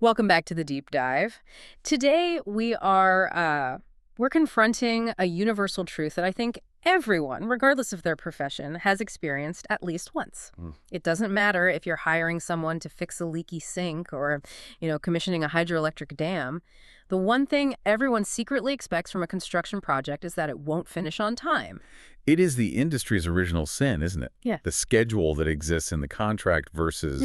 Welcome back to the deep dive. Today we're confronting a universal truth that I think everyone, regardless of their profession, has experienced at least once. It doesn't matter if you're hiring someone to fix a leaky sink or, commissioning a hydroelectric dam. The one thing everyone secretly expects from a construction project is that it won't finish on time. It is the industry's original sin, isn't it? Yeah. The schedule that exists in the contract versus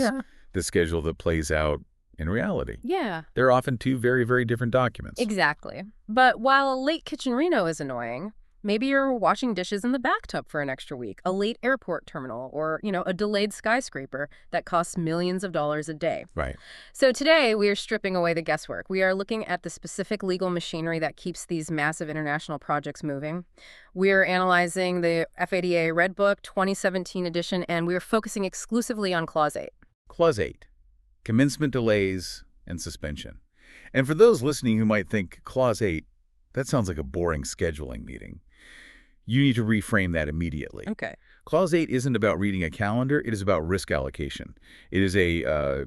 the schedule that plays out in reality. Yeah. They're often two very, very different documents. Exactly. But while a late kitchen reno is annoying, maybe you're washing dishes in the bathtub for an extra week, a late airport terminal, or, a delayed skyscraper that costs millions of dollars a day. Right. So today we are stripping away the guesswork. We are looking at the specific legal machinery that keeps these massive international projects moving. We're analyzing the FIDIC Red Book 2017 edition, and we're focusing exclusively on Clause 8. Clause 8. Commencement delays and suspension. And for those listening who might think, Clause 8, that sounds like a boring scheduling meeting, you need to reframe that immediately. Okay. Clause 8 isn't about reading a calendar, it is about risk allocation. It is a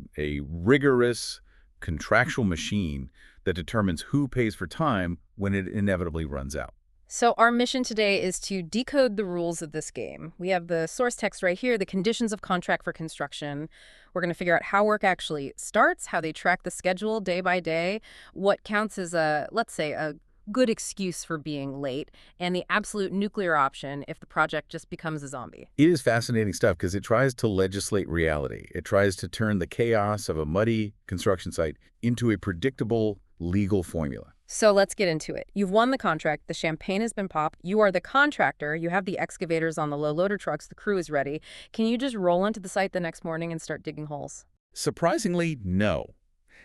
rigorous contractual machine that determines who pays for time when it inevitably runs out. So our mission today is to decode the rules of this game. We have the source text right here, the conditions of contract for construction. We're going to figure out how work actually starts, how they track the schedule day by day, what counts as let's say, a good excuse for being late, and the absolute nuclear option if the project just becomes a zombie. It is fascinating stuff because it tries to legislate reality. It tries to turn the chaos of a muddy construction site into a predictable legal formula. So let's get into it. You've won the contract. The champagne has been popped. You are the contractor. You have the excavators on the low loader trucks. The crew is ready. Can you just roll onto the site the next morning and start digging holes? Surprisingly, no.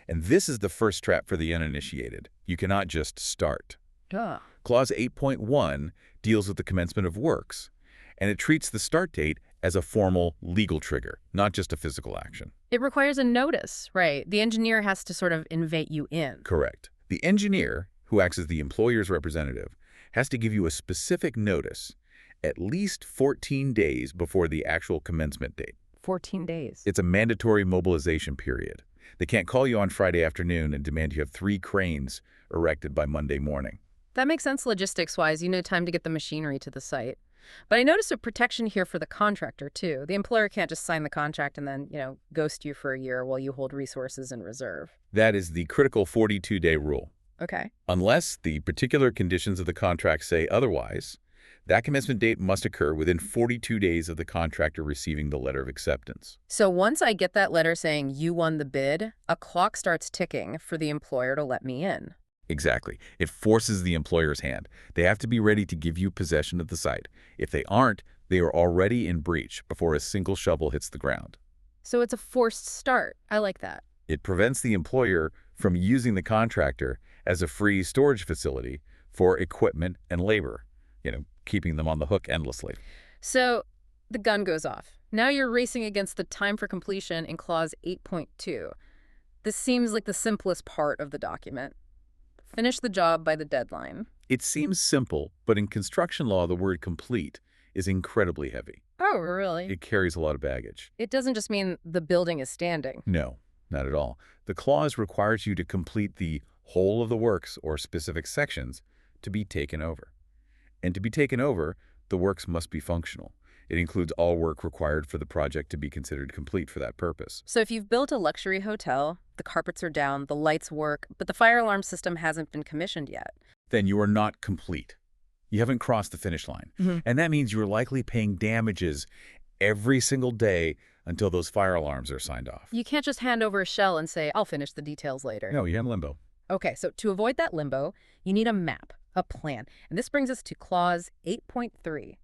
And this is the first trap for the uninitiated. You cannot just start. Duh. Clause 8.1 deals with the commencement of works, and it treats the start date as a formal legal trigger, not just a physical action. It requires a notice, right? The engineer has to sort of invite you in. Correct. The engineer, who acts as the employer's representative, has to give you a specific notice at least 14 days before the actual commencement date. 14 days. It's a mandatory mobilization period. They can't call you on Friday afternoon and demand you have 3 cranes erected by Monday morning. That makes sense logistics-wise. You need time to get the machinery to the site. But I noticed a protection here for the contractor, too. The employer can't just sign the contract and then, ghost you for a year while you hold resources in reserve. That is the critical 42-day rule. Okay. Unless the particular conditions of the contract say otherwise, that commencement date must occur within 42 days of the contractor receiving the letter of acceptance. So once I get that letter saying you won the bid, a clock starts ticking for the employer to let me in. Exactly. It forces the employer's hand. They have to be ready to give you possession of the site. If they aren't, they are already in breach before a single shovel hits the ground. So it's a forced start. I like that. It prevents the employer from using the contractor as a free storage facility for equipment and labor, keeping them on the hook endlessly. So the gun goes off. Now you're racing against the time for completion in Clause 8.2. This seems like the simplest part of the document. Finish the job by the deadline. It seems simple, but in construction law, the word complete is incredibly heavy. Oh, really? It carries a lot of baggage. It doesn't just mean the building is standing. No, not at all. The clause requires you to complete the whole of the works or specific sections to be taken over. And to be taken over, the works must be functional. It includes all work required for the project to be considered complete for that purpose. So if you've built a luxury hotel, the carpets are down, the lights work, but the fire alarm system hasn't been commissioned yet, then you are not complete. You haven't crossed the finish line. And that means you're likely paying damages every single day until those fire alarms are signed off. You can't just hand over a shell and say, I'll finish the details later. No, you're in limbo. Okay, so to avoid that limbo, you need a map, a plan. And this brings us to Clause 8.3.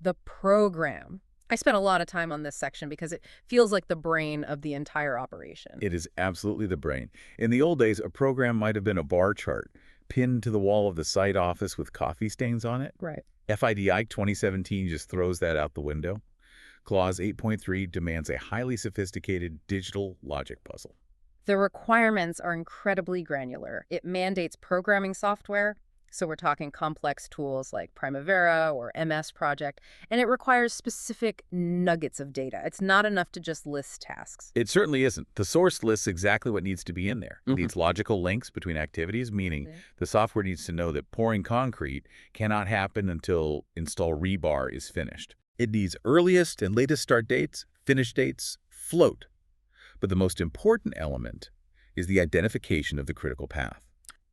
The program. I spent a lot of time on this section because it feels like the brain of the entire operation. It is absolutely the brain. In the old days, a program might have been a bar chart pinned to the wall of the site office with coffee stains on it. Right. FIDIC 2017 just throws that out the window. Clause 8.3 demands a highly sophisticated digital logic puzzle. The requirements are incredibly granular. It mandates programming software, So we're talking complex tools like Primavera or MS Project, and it requires specific nuggets of data. It's not enough to just list tasks. It certainly isn't. The source lists exactly what needs to be in there. It Hmm. needs logical links between activities, meaning Yeah. the software needs to know that pouring concrete cannot happen until install rebar is finished. It needs earliest and latest start dates, finish dates, float. But the most important element is the identification of the critical path.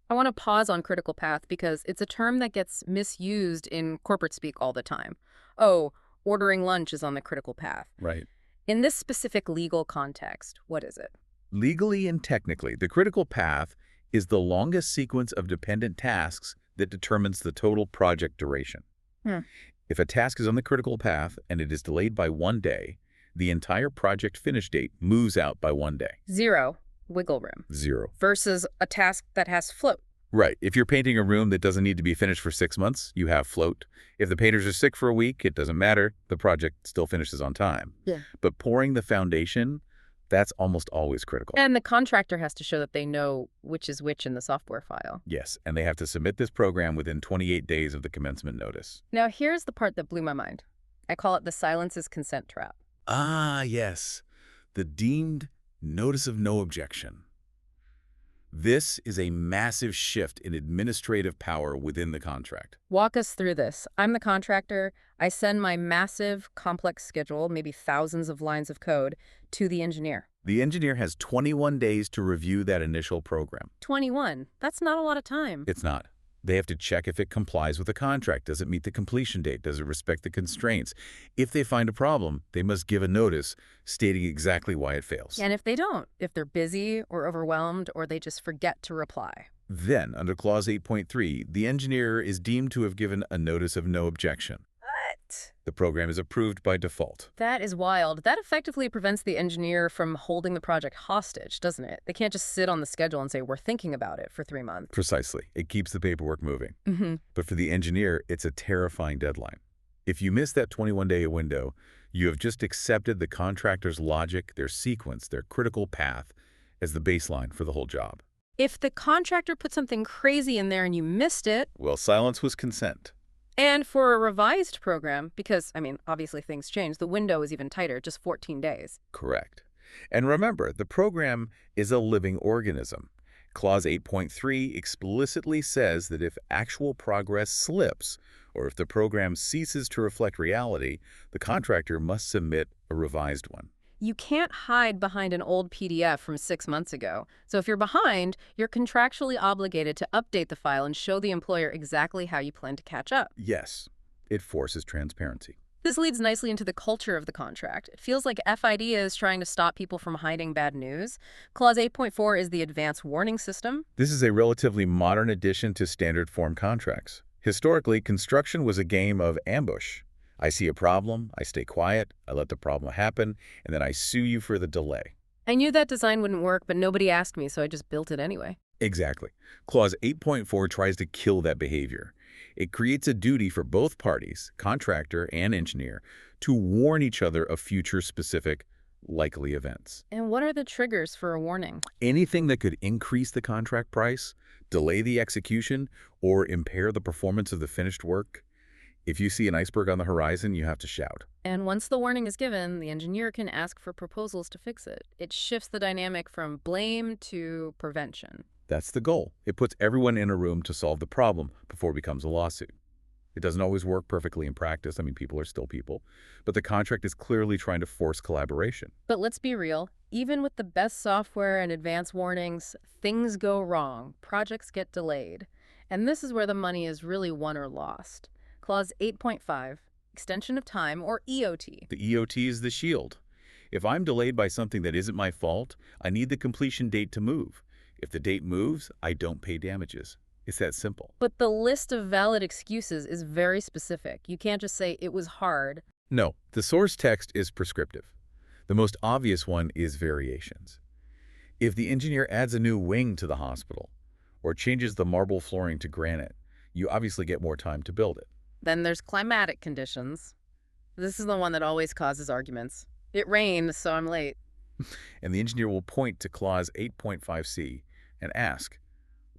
I want to pause on critical path because it's a term that gets misused in corporate speak all the time. Oh, ordering lunch is on the critical path. Right. In this specific legal context, what is it? Legally and technically, the critical path is the longest sequence of dependent tasks that determines the total project duration. Hmm. If a task is on the critical path and it is delayed by 1 day, the entire project finish date moves out by 1 day. 0, wiggle room, 0. versus a task that has float. Right. If you're painting a room that doesn't need to be finished for 6 months, you have float. If the painters are sick for a week, it doesn't matter. The project still finishes on time. Yeah. But pouring the foundation, that's almost always critical. And the contractor has to show that they know which is which in the software file. Yes, and they have to submit this program within 28 days of the commencement notice. Now, here's the part that blew my mind. I call it the silence is consent trap. Ah, yes. The deemed notice of no objection. This is a massive shift in administrative power within the contract. Walk us through this. I'm the contractor. I send my massive, complex schedule, maybe thousands of lines of code, to the engineer. The engineer has 21 days to review that initial program. 21. That's not a lot of time. It's not. They have to check if it complies with the contract. Does it meet the completion date? Does it respect the constraints? If they find a problem, they must give a notice stating exactly why it fails. And if they don't, if they're busy or overwhelmed or they just forget to reply. Then, under Clause 8.3, the engineer is deemed to have given a notice of no objection. What? The program is approved by default. That is wild. That effectively prevents the engineer from holding the project hostage, doesn't it? They can't just sit on the schedule and say, we're thinking about it for 3 months. Precisely. It keeps the paperwork moving. Mm-hmm. But for the engineer, it's a terrifying deadline. If you miss that 21-day window, you have just accepted the contractor's logic, their sequence, their critical path as the baseline for the whole job. If the contractor put something crazy in there and you missed it, Well, silence was consent. and for a revised program, because, obviously things change, the window is even tighter, just 14 days. Correct. And remember, the program is a living organism. Clause 8.3 explicitly says that if actual progress slips, or if the program ceases to reflect reality, the contractor must submit a revised one. You can't hide behind an old PDF from 6 months ago. So if you're behind, you're contractually obligated to update the file and show the employer exactly how you plan to catch up. Yes, it forces transparency. This leads nicely into the culture of the contract. It feels like FIDIC is trying to stop people from hiding bad news. Clause 8.4 is the advance warning system. This is a relatively modern addition to standard form contracts. Historically, construction was a game of ambush. I see a problem, I stay quiet, I let the problem happen, and then I sue you for the delay. I knew that design wouldn't work, but nobody asked me, so I just built it anyway. Exactly. Clause 8.4 tries to kill that behavior. It creates a duty for both parties, contractor and engineer, to warn each other of future specific likely events. And what are the triggers for a warning? Anything that could increase the contract price, delay the execution, or impair the performance of the finished work. If you see an iceberg on the horizon, you have to shout. And once the warning is given, the engineer can ask for proposals to fix it. It shifts the dynamic from blame to prevention. That's the goal. It puts everyone in a room to solve the problem before it becomes a lawsuit. It doesn't always work perfectly in practice. People are still people. But the contract is clearly trying to force collaboration. But let's be real. Even with the best software and advance warnings, things go wrong. Projects get delayed. And this is where the money is really won or lost. Clause 8.5, extension of time, or EOT. The EOT is the shield. If I'm delayed by something that isn't my fault, I need the completion date to move. If the date moves, I don't pay damages. It's that simple. But the list of valid excuses is very specific. You can't just say it was hard. No, the source text is prescriptive. The most obvious one is variations. If the engineer adds a new wing to the hospital or changes the marble flooring to granite, you obviously get more time to build it. Then there's climatic conditions. This is the one that always causes arguments. It rained, so I'm late. And the engineer will point to Clause 8.5c and ask,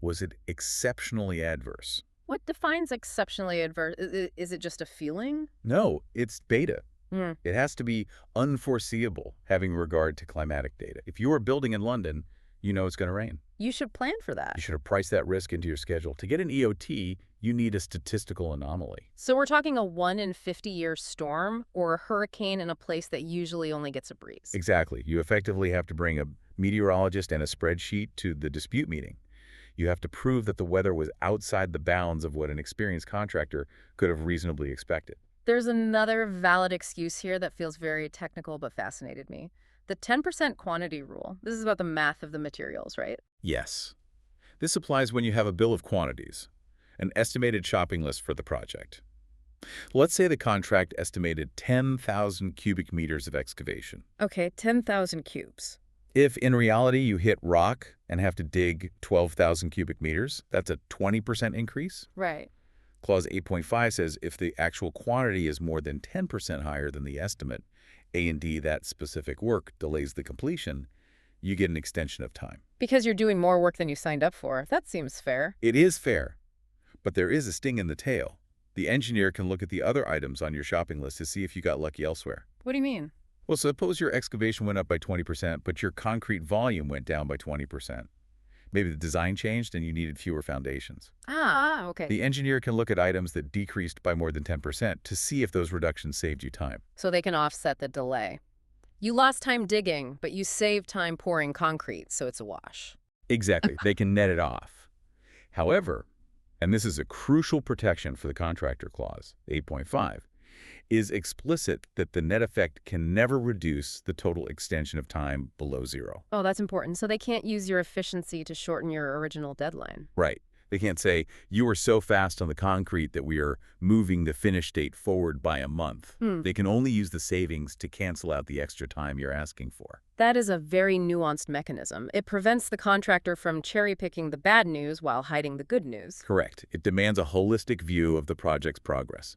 was it exceptionally adverse? What defines exceptionally adverse? Is it just a feeling? No, it's beta. Hmm. It has to be unforeseeable, having regard to climatic data. If you are building in London, you know it's going to rain. You should plan for that. You should have priced that risk into your schedule. To get an EOT, you need a statistical anomaly. So we're talking a 1 in 50-year storm or a hurricane in a place that usually only gets a breeze. Exactly. You effectively have to bring a meteorologist and a spreadsheet to the dispute meeting. You have to prove that the weather was outside the bounds of what an experienced contractor could have reasonably expected. There's another valid excuse here that feels very technical but fascinated me. The 10% quantity rule. This is about the math of the materials, right? Yes. This applies when you have a bill of quantities, an estimated shopping list for the project. Let's say the contract estimated 10,000 cubic meters of excavation. Okay, 10,000 cubes. If in reality you hit rock and have to dig 12,000 cubic meters, that's a 20% increase. Right. Clause 8.5 says if the actual quantity is more than 10% higher than the estimate, A&D, that specific work, delays the completion, you get an extension of time. Because you're doing more work than you signed up for. That seems fair. It is fair, but there is a sting in the tail. The engineer can look at the other items on your shopping list to see if you got lucky elsewhere. What do you mean? Well, suppose your excavation went up by 20%, but your concrete volume went down by 20%. Maybe the design changed and you needed fewer foundations. Okay. The engineer can look at items that decreased by more than 10% to see if those reductions saved you time. So they can offset the delay. You lost time digging, but you saved time pouring concrete, so it's a wash. Exactly. They can net it off. However, and this is a crucial protection for the contractor clause, 8.5, is explicit that the net effect can never reduce the total extension of time below zero. Oh, that's important. So they can't use your efficiency to shorten your original deadline. Right. They can't say, you were so fast on the concrete that we are moving the finish date forward by a month. They can only use the savings to cancel out the extra time you're asking for. That is a very nuanced mechanism. It prevents the contractor from cherry-picking the bad news while hiding the good news. Correct. It demands a holistic view of the project's progress.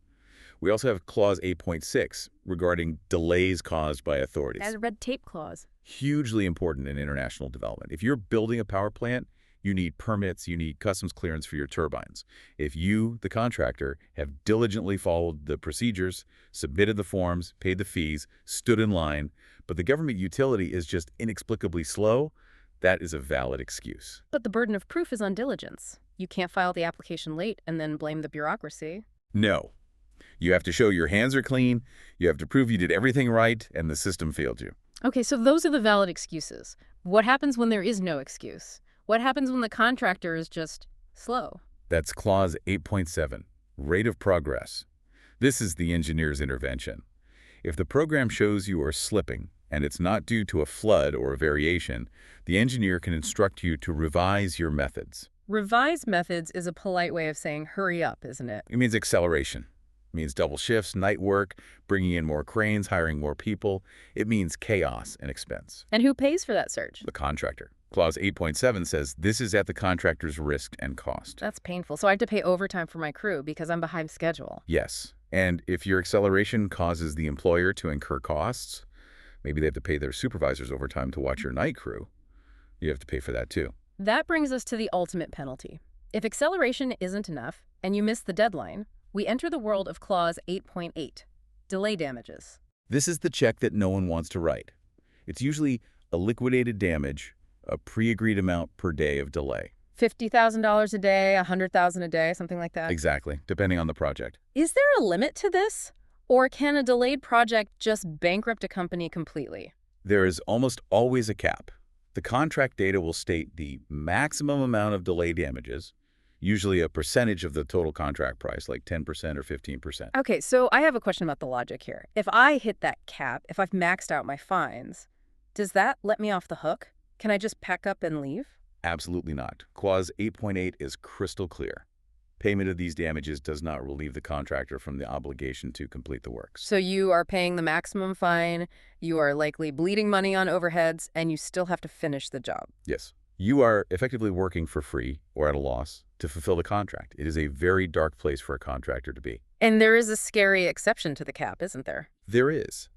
We also have Clause 8.6 regarding delays caused by authorities. And a red tape clause. Hugely important in international development. If you're building a power plant, you need permits, you need customs clearance for your turbines. If you, the contractor, have diligently followed the procedures, submitted the forms, paid the fees, stood in line, but the government utility is just inexplicably slow, that is a valid excuse. But the burden of proof is on diligence. You can't file the application late and then blame the bureaucracy. No. You have to show your hands are clean, you have to prove you did everything right, and the system failed you. Okay, so those are the valid excuses. What happens when there is no excuse? What happens when the contractor is just slow? That's Clause 8.7, rate of progress. This is the engineer's intervention. If the program shows you are slipping, and it's not due to a flood or a variation, the engineer can instruct you to revise your methods. Revise methods is a polite way of saying hurry up, isn't it? It means acceleration. It means double shifts, night work, bringing in more cranes, hiring more people. It means chaos and expense. And who pays for that surge? The contractor. Clause 8.7 says this is at the contractor's risk and cost. That's painful. So I have to pay overtime for my crew because I'm behind schedule. Yes. And if your acceleration causes the employer to incur costs, maybe they have to pay their supervisors overtime to watch your night crew, you have to pay for that too. That brings us to the ultimate penalty. If acceleration isn't enough and you miss the deadline, we enter the world of Clause 8.8, delay damages. This is the check that no one wants to write. It's usually a liquidated damage, a pre-agreed amount per day of delay. $50,000 a day, $100,000 a day, something like that. Exactly, depending on the project. Is there a limit to this? Or can a delayed project just bankrupt a company completely? There is almost always a cap. The contract data will state the maximum amount of delay damages, usually a percentage of the total contract price, like 10% or 15%. Okay, so I have a question about the logic here. If I hit that cap, if I've maxed out my fines, does that let me off the hook? Can I just pack up and leave? Absolutely not. Clause 8.8 is crystal clear. Payment of these damages does not relieve the contractor from the obligation to complete the works. So you are paying the maximum fine, you are likely bleeding money on overheads, and you still have to finish the job. Yes. You are effectively working for free or at a loss to fulfill the contract. It is a very dark place for a contractor to be. And there is a scary exception to the cap, isn't there? There is.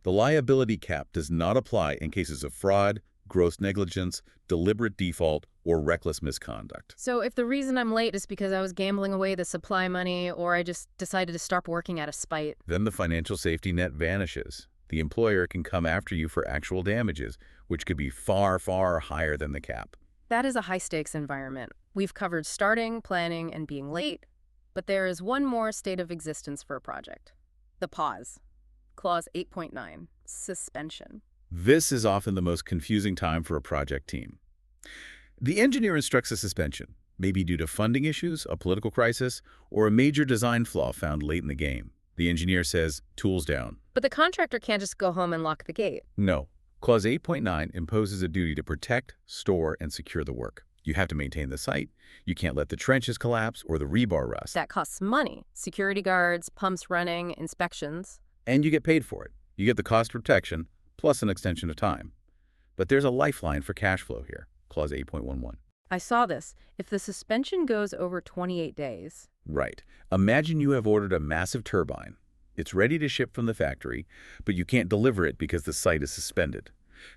The liability cap does not apply in cases of fraud, gross negligence, deliberate default, or reckless misconduct. So if the reason I'm late is because I was gambling away the supply money or I just decided to stop working out of spite, Then the financial safety net vanishes. The employer can come after you for actual damages, which could be far, far higher than the cap. that is a high-stakes environment. We've covered starting, planning, and being late, but there is one more state of existence for a project. The pause. Clause 8.9, suspension. This is often the most confusing time for a project team. The engineer instructs a suspension, maybe due to funding issues, a political crisis, or a major design flaw found late in the game. The engineer says, tools down. But the contractor can't just go home and lock the gate. No. Clause 8.9 imposes a duty to protect, store, and secure the work. You have to maintain the site. You can't let the trenches collapse or the rebar rust. That costs money. Security guards, pumps running, inspections. And you get paid for it. You get the cost of protection, plus an extension of time. But there's a lifeline for cash flow here, Clause 8.11. I saw this. If the suspension goes over 28 days. Right. Imagine you have ordered a massive turbine. It's ready to ship from the factory, but you can't deliver it because the site is suspended.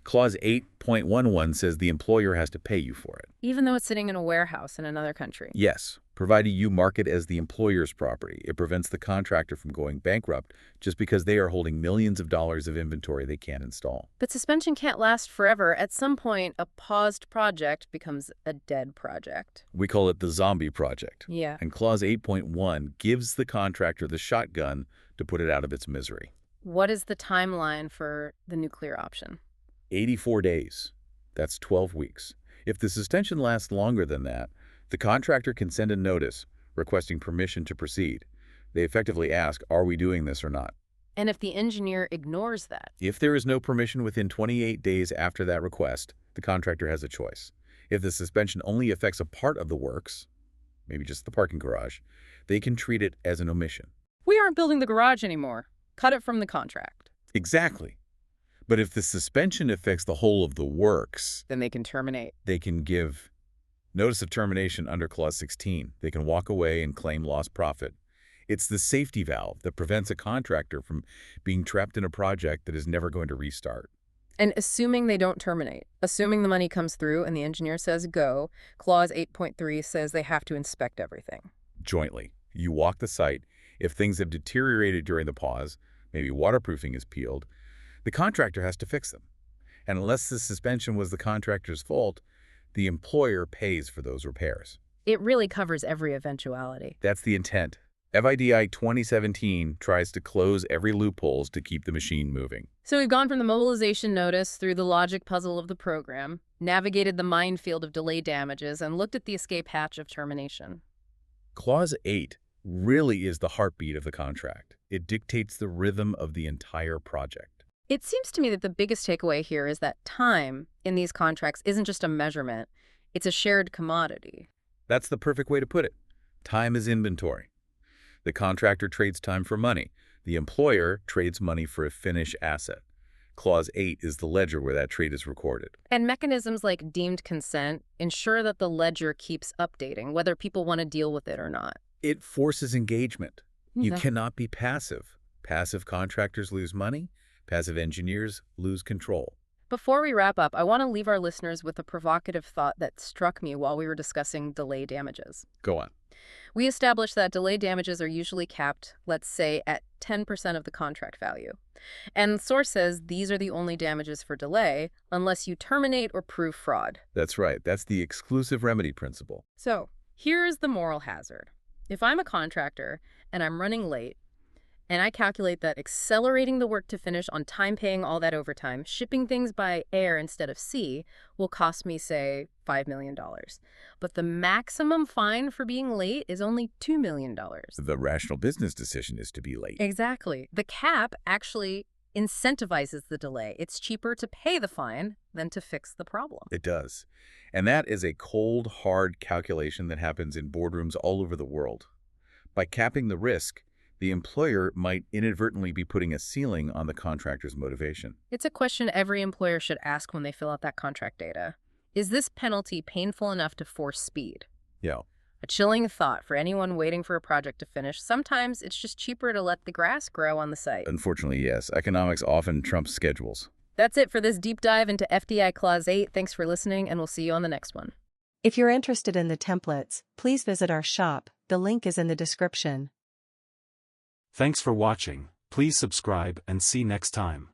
Clause 8.11 says the employer has to pay you for it. Even though it's sitting in a warehouse in another country. Yes, provided you mark it as the employer's property. It prevents the contractor from going bankrupt just because they are holding millions of dollars of inventory they can't install. But suspension can't last forever. At some point, a paused project becomes a dead project. We call it the zombie project. Yeah. And Clause 8.1 gives the contractor the shotgun to put it out of its misery. What is the timeline for the nuclear option? 84 days. That's 12 weeks. If the suspension lasts longer than that, the contractor can send a notice requesting permission to proceed. They effectively ask, are we doing this or not? And if the engineer ignores that? If there is no permission within 28 days after that request, the contractor has a choice. If the suspension only affects a part of the works, maybe just the parking garage, they can treat it as an omission. We aren't building the garage anymore. Cut it from the contract. Exactly. But if the suspension affects the whole of the works, Then they can terminate. they can give notice of termination under Clause 16. They can walk away and claim lost profit. It's the safety valve that prevents a contractor from being trapped in a project that is never going to restart. And assuming they don't terminate, assuming the money comes through and the engineer says go, Clause 8.3 says they have to inspect everything. Jointly, you walk the site. If things have deteriorated during the pause, maybe waterproofing is peeled, the contractor has to fix them. And unless the suspension was the contractor's fault, the employer pays for those repairs. It really covers every eventuality. That's the intent. FIDI 2017 tries to close every loophole to keep the machine moving. So we've gone from the mobilization notice through the logic puzzle of the program, navigated the minefield of delay damages, and looked at the escape hatch of termination. Clause 8 really is the heartbeat of the contract. It dictates the rhythm of the entire project. It seems to me that the biggest takeaway here is that time in these contracts isn't just a measurement, it's a shared commodity. That's the perfect way to put it. Time is inventory. The contractor trades time for money. The employer trades money for a finished asset. Clause 8 is the ledger where that trade is recorded. And mechanisms like deemed consent ensure that the ledger keeps updating, whether people want to deal with it or not. It forces engagement. You Yeah. cannot be passive. Passive contractors lose money. Passive engineers lose control. Before we wrap up, I want to leave our listeners with a provocative thought that struck me while we were discussing delay damages. Go on. We established that delay damages are usually capped, let's say, at 10% of the contract value. And the source says these are the only damages for delay unless you terminate or prove fraud. That's right. That's the exclusive remedy principle. So here's the moral hazard. If I'm a contractor and I'm running late, and I calculate that accelerating the work to finish on time, paying all that overtime, shipping things by air instead of sea will cost me, say, $5 million. But the maximum fine for being late is only $2 million. The rational business decision is to be late. Exactly. The cap actually incentivizes the delay. It's cheaper to pay the fine than to fix the problem. It does. And that is a cold, hard calculation that happens in boardrooms all over the world. By capping the risk, the employer might inadvertently be putting a ceiling on the contractor's motivation. It's a question every employer should ask when they fill out that contract data. Is this penalty painful enough to force speed? Yeah. A chilling thought for anyone waiting for a project to finish. Sometimes it's just cheaper to let the grass grow on the site. Unfortunately, yes. Economics often trumps schedules. That's it for this deep dive into FDI Clause 8. Thanks for listening, and we'll see you on the next one. If you're interested in the templates, please visit our shop, the link is in the description. Thanks for watching, please subscribe and see next time.